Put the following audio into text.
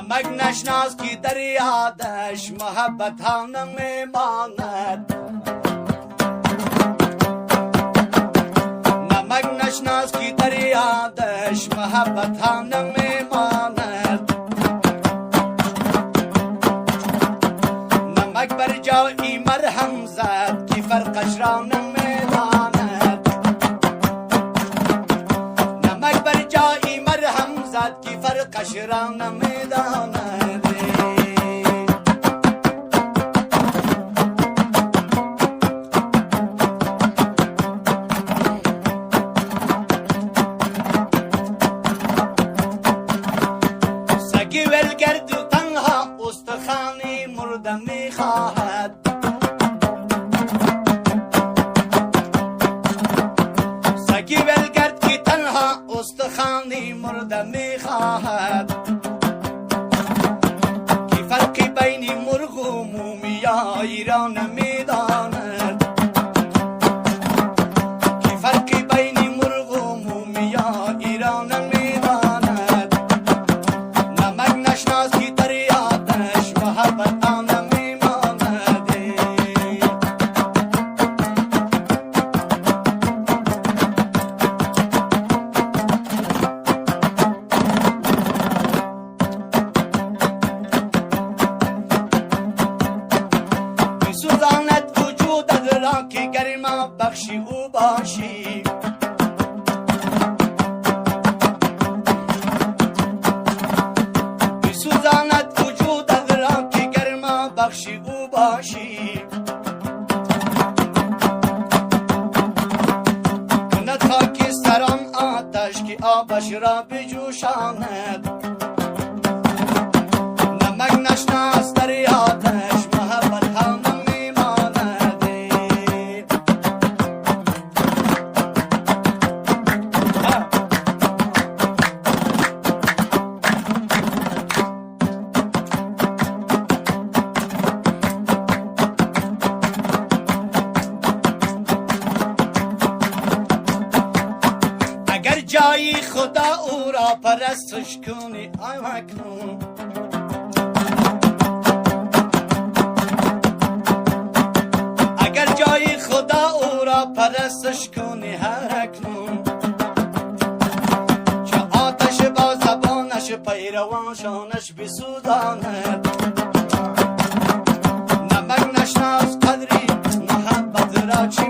نمک نشناس کی در یادش محبت ها نمیماند نمک نشناس کی در یادش محبت ها نمیماند نمک بر جایی مرهم زد کی فرقش را نمیداند نمک بر جایی مرهم زد کی فرقش را نمیداند سگی ولگرد و تنها استخوانی مرده میخواهد سگی ولگرد که تنها استخوانی مرده میخواهد کی فرقی بین مرغ و مومیایی را نمیداند کی فرقی بین مرغ و مومیایی را نمیداند نمک نشناس کی در یادش محبت ها نمیماند میسوزاند وجودت را که گرما بخشی او باشی میسوزاند وجودت را که گرما بخشی او باشی کند خاک سران آتش که آبش را بجوشاند نمک نشناس در یادش محبت ها نمیماند اگر جایی خدا او را پرستش کنی آی مکنون اگر جایی خدا او را پرستش کنی هر اکنون چه آتش با زبانش پیروانشانش بسوزاند نمک نشناس قدری محبت را چی